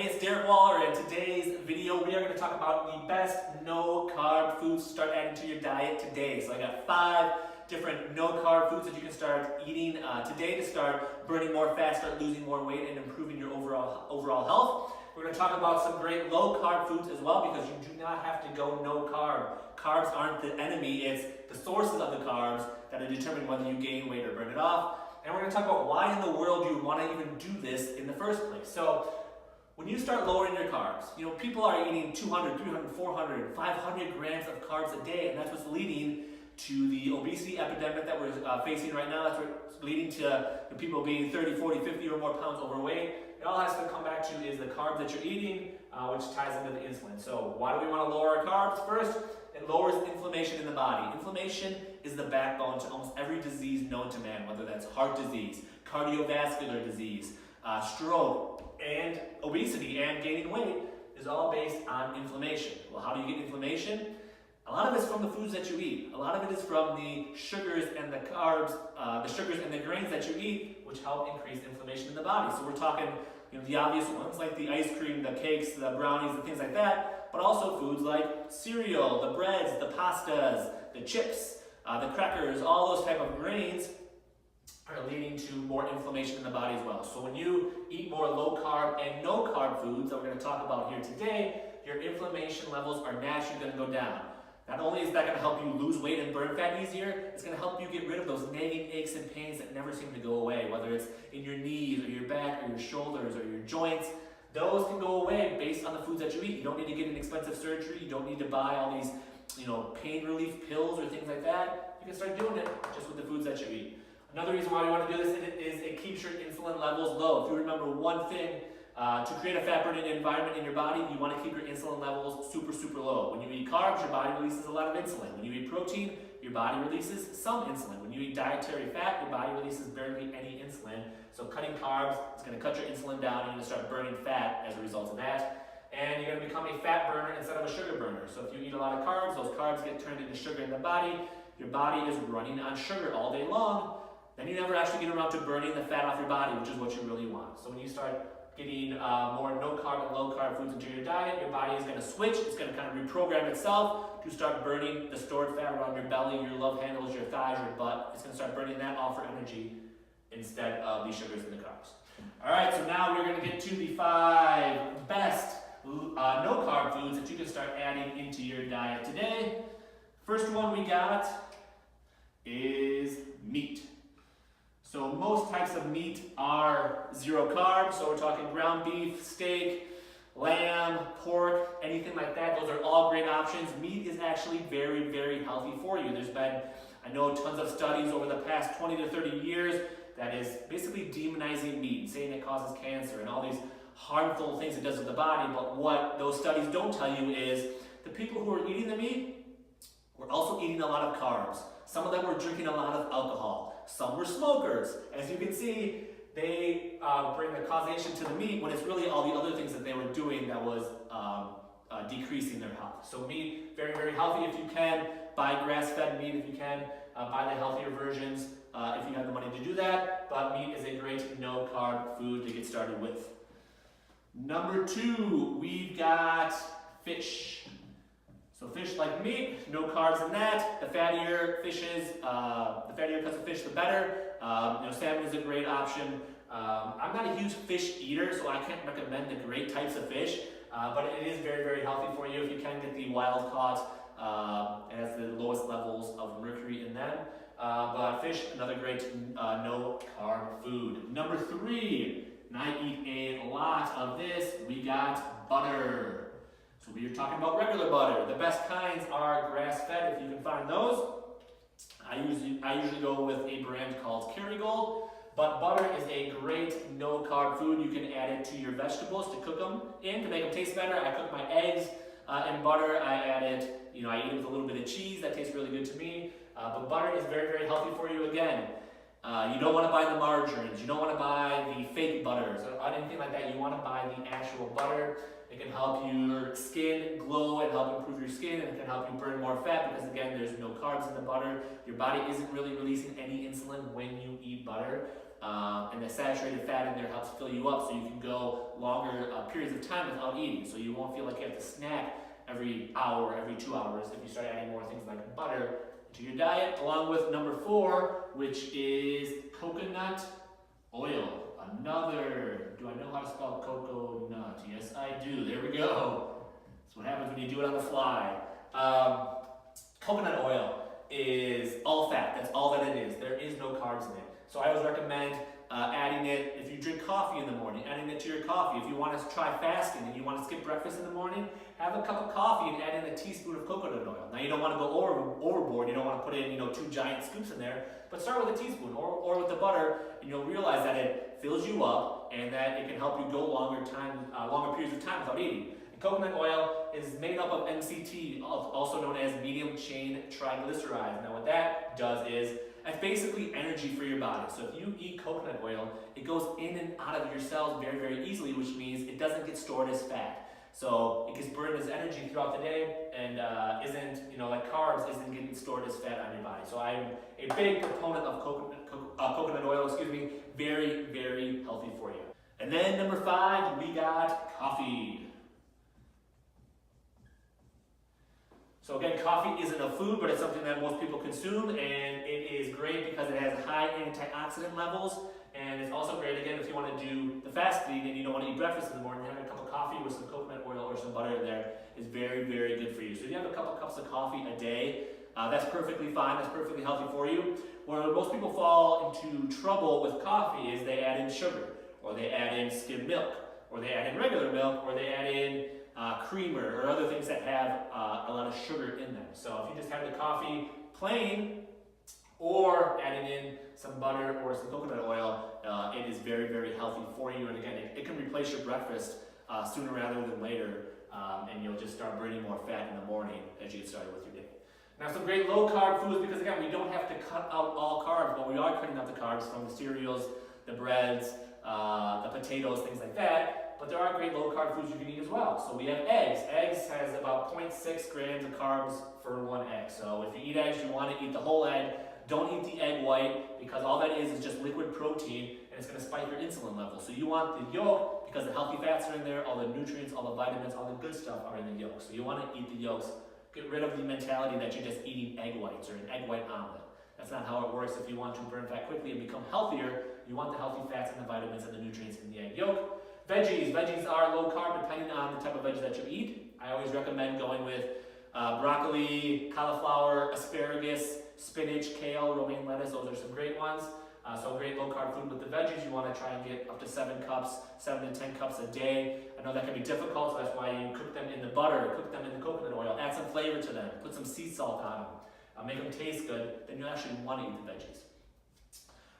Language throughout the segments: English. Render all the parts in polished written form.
Hey, it's Wahler, and in today's video we are going to talk about the best no-carb foods to start adding to your diet today. So I got 5 different no-carb foods that you can start eating today to start burning more fat, start losing more weight, and improving your overall health. We're going to talk about some great low-carb foods as well, because you do not have to go no-carb. Carbs aren't the enemy, it's the sources of the carbs that are determining whether you gain weight or burn it off. And we're going to talk about why in the world you want to even do this in the first place. So when you start lowering your carbs, people are eating 200, 300, 400, 500 grams of carbs a day, and that's what's leading to the obesity epidemic that we're facing right now. That's what's leading to people being 30, 40, 50 or more pounds overweight. It all has to come back to is the carbs that you're eating, which ties into the insulin. So why do we want to lower our carbs? First, it lowers inflammation in the body. Inflammation is the backbone to almost every disease known to man, whether that's heart disease, cardiovascular disease, stroke, and obesity and gaining weight is all based on inflammation. Well, how do you get inflammation? A lot of it's from the foods that you eat. A lot of it is from the sugars and the carbs, the sugars and the grains that you eat, which help increase inflammation in the body. So we're talking the obvious ones like the ice cream, the cakes, the brownies, the things like that, but also foods like cereal, the breads, the pastas, the chips, the crackers, all those type of grains are leading to more inflammation in the body as well. So when you eat more low carb and no carb foods that we're going to talk about here today, your inflammation levels are naturally going to go down. Not only is that going to help you lose weight and burn fat easier, it's going to help you get rid of those nagging aches and pains that never seem to go away, whether it's in your knees or your back or your shoulders or your joints. Those can go away based on the foods that you eat. You don't need to get an expensive surgery. You don't need to buy all these pain relief pills or things like that. You can start doing it just with the foods that you eat. Another reason why we want to do this is it keeps your insulin levels low. If you remember one thing, to create a fat-burning environment in your body, you want to keep your insulin levels super, super low. When you eat carbs, your body releases a lot of insulin. When you eat protein, your body releases some insulin. When you eat dietary fat, your body releases barely any insulin. So cutting carbs is going to cut your insulin down, and you're going to start burning fat as a result of that. And you're going to become a fat burner instead of a sugar burner. So if you eat a lot of carbs, those carbs get turned into sugar in the body. Your body is running on sugar all day long. Then you never actually get around to burning the fat off your body, which is what you really want. So when you start getting more no-carb and low-carb foods into your diet, your body is going to switch. It's going to kind of reprogram itself to start burning the stored fat around your belly, your love handles, your thighs, your butt. It's going to start burning that off for energy instead of the sugars and the carbs. All right, so now we're going to get to the 5 best no-carb foods that you can start adding into your diet today. First one we got is meat. So most types of meat are 0 carbs, so we're talking ground beef, steak, lamb, pork, anything like that. Those are all great options. Meat is actually very, very healthy for you. There's been, I know, tons of studies over the past 20 to 30 years that is basically demonizing meat, saying it causes cancer and all these harmful things it does to the body. But what those studies don't tell you is the people who are eating the meat were also eating a lot of carbs. Some of them were drinking a lot of alcohol. Some were smokers. As you can see, they bring the causation to the meat when it's really all the other things that they were doing that was decreasing their health. So meat, very, very healthy if you can. Buy grass-fed meat if you can. Buy the healthier versions if you have the money to do that. But meat is a great no-carb food to get started with. Number 2, we've got fish. So fish like meat, no carbs in that. The fattier fishes, the fattier cuts of fish, the better. Salmon is a great option. I'm not a huge fish eater, so I can't recommend the great types of fish, but it is very, very healthy for you if you can get the wild caught. It has the lowest levels of mercury in them. But fish, another great no carb food. Number 3, and I eat a lot of this, we got butter. So we are talking about regular butter. The best kinds are grass-fed if you can find those. I usually go with a brand called Kerrygold, but butter is a great no-carb food. You can add it to your vegetables to cook them in to make them taste better. I cook my eggs in butter. I add it, I eat it with a little bit of cheese. That tastes really good to me. But butter is very, very healthy for you again. You don't want to buy the margarines. You don't want to buy the fake butters or anything like that. You want to buy the actual butter. It can help your skin glow and help improve your skin, and it can help you burn more fat because, again, there's no carbs in the butter. Your body isn't really releasing any insulin when you eat butter. and the saturated fat in there helps fill you up so you can go longer periods of time without eating. So you won't feel like you have to snack every hour, every 2 hours if you start adding more things like butter to your diet, along with number 4, which is coconut oil. Another, do I know how to spell coconut? Yes, I do. There we go. That's what happens when you do it on the fly. Coconut oil is all fat. That's all that it is. There is no carbs in it. So I always recommend adding it, if you drink coffee in the morning, adding it to your coffee. If you want to try fasting and you want to skip breakfast in the morning, have a cup of coffee and add in a teaspoon of coconut oil. Now you don't want to go overboard. You don't want to put in 2 giant scoops in there, but start with a teaspoon or with the butter, and you'll realize that it fills you up and that it can help you go longer periods of time without eating. Coconut oil is made up of MCT, also known as medium chain triglycerides. Now what that does is, it's basically energy for your body. So if you eat coconut oil, it goes in and out of your cells very, very easily, which means it doesn't get stored as fat. So it gets burned as energy throughout the day and isn't, like carbs, isn't getting stored as fat on your body. So I'm a big proponent of coconut oil, very, very healthy for you. And then number 5, we got coffee. So again, coffee isn't a food, but it's something that most people consume, and it is great because it has high antioxidant levels, and it's also great, again, if you want to do the fasting and you don't want to eat breakfast in the morning, having a cup of coffee with some coconut oil or some butter in there is very, very good for you. So if you have a couple cups of coffee a day, that's perfectly fine, that's perfectly healthy for you. Where most people fall into trouble with coffee is they add in sugar, or they add in skim milk, or they add in regular milk, or they add in creamer or other things that have a lot of sugar in them. So if you just have the coffee plain or adding in some butter or some coconut oil, it is very, very healthy for you. And again, it can replace your breakfast sooner rather than later, and you'll just start burning more fat in the morning as you get started with your day. Now some great low carb foods, because again, we don't have to cut out all carbs, but we are cutting out the carbs from the cereals, the breads, the potatoes, things like that. But there are great low-carb foods you can eat as well. So we have eggs. Eggs has about 0.6 grams of carbs for 1 egg. So if you eat eggs, you want to eat the whole egg. Don't eat the egg white, because all that is just liquid protein, and it's going to spike your insulin level. So you want the yolk, because the healthy fats are in there, all the nutrients, all the vitamins, all the good stuff are in the yolk. So you want to eat the yolks. Get rid of the mentality that you're just eating egg whites or an egg white omelet. That's not how it works. If you want to burn fat quickly and become healthier, you want the healthy fats and the vitamins and the nutrients in the egg yolk. Veggies. Veggies are low carb depending on the type of veggies that you eat. I always recommend going with broccoli, cauliflower, asparagus, spinach, kale, romaine lettuce. Those are some great ones. So great low carb food with the veggies. You want to try and get up to 7 to 10 cups a day. I know that can be difficult, so that's why you cook them in the butter, cook them in the coconut oil, add some flavor to them, put some sea salt on them, make them taste good. Then you actually want to eat the veggies.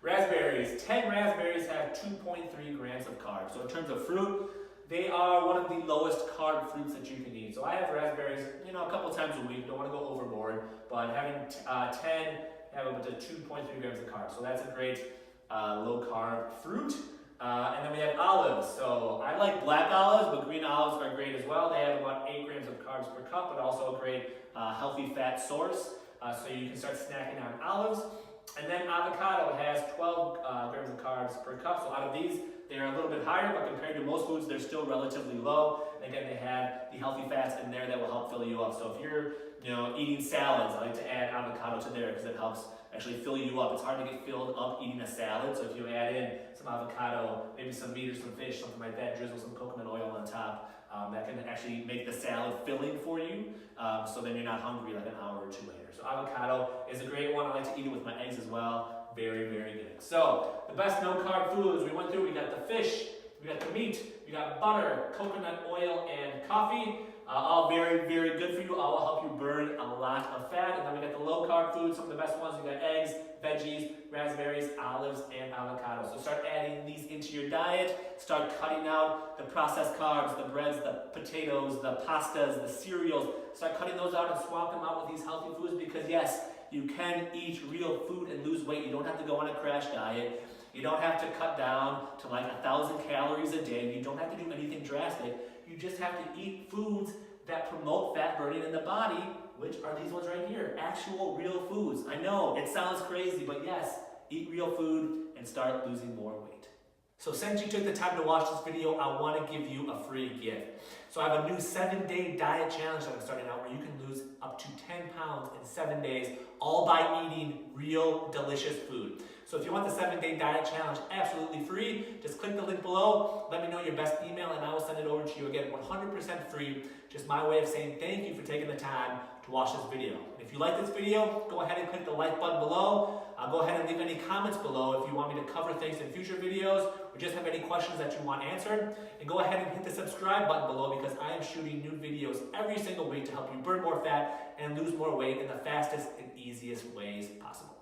Raspberries. 10 raspberries have 2.3 grams of carbs. So in terms of fruit, they are one of the lowest carb fruits that you can eat. So I have raspberries, a couple times a week. Don't want to go overboard, but having 10 have up to 2.3 grams of carbs. So that's a great low carb fruit. And then we have olives. So I like black olives, but green olives are great as well. They have about 8 grams of carbs per cup, but also a great healthy fat source. So you can start snacking on olives. And then avocado has 12 grams of carbs per cup. So out of these, they're a little bit higher, but compared to most foods, they're still relatively low. And again, they have the healthy fats in there that will help fill you up. So if you're eating salads, I like to add avocado to there because it helps actually fill you up. It's hard to get filled up eating a salad. So if you add in some avocado, maybe some meat or some fish, something like that, drizzle some coconut oil on top, that can actually make the salad filling for you. So then you're not hungry like an hour or 2 later. So avocado is a great one. I like to eat it with my eggs as well. Very, very good. So the best no-carb foods we went through, we got the fish, we got the meat, we got butter, coconut oil, and coffee. All very, very good for you. All will help you burn a lot of fat. And then we got the low-carb foods, some of the best ones. We got eggs, veggies, raspberries, olives, and avocado. So start adding these into your diet. Start cutting out the processed carbs, the breads, the potatoes, the pastas, the cereals. Start cutting those out and swap them out with these healthy foods, because yes, you can eat real food and lose weight. You don't have to go on a crash diet. You don't have to cut down to like 1,000 calories a day. You don't have to do anything drastic. You just have to eat foods that promote fat burning in the body, which are these ones right here. Actual real foods. I know, it sounds crazy, but yes, eat real food and start losing more weight. So since you took the time to watch this video, I want to give you a free gift. So I have a new 7-day diet challenge that I'm starting out where you can lose up to 10 pounds in 7 days, all by eating real delicious food. So if you want the 7-day diet challenge absolutely free, just click the link below, let me know your best email, and I will send it over to you again 100% free. Just my way of saying thank you for taking the time to watch this video. And if you like this video, go ahead and click the like button below. Go ahead and leave any comments below if you want me to cover things in future videos or just have any questions that you want answered. And go ahead and hit the subscribe button below because I am shooting new videos every single week to help you burn more fat and lose more weight in the fastest and easiest ways possible.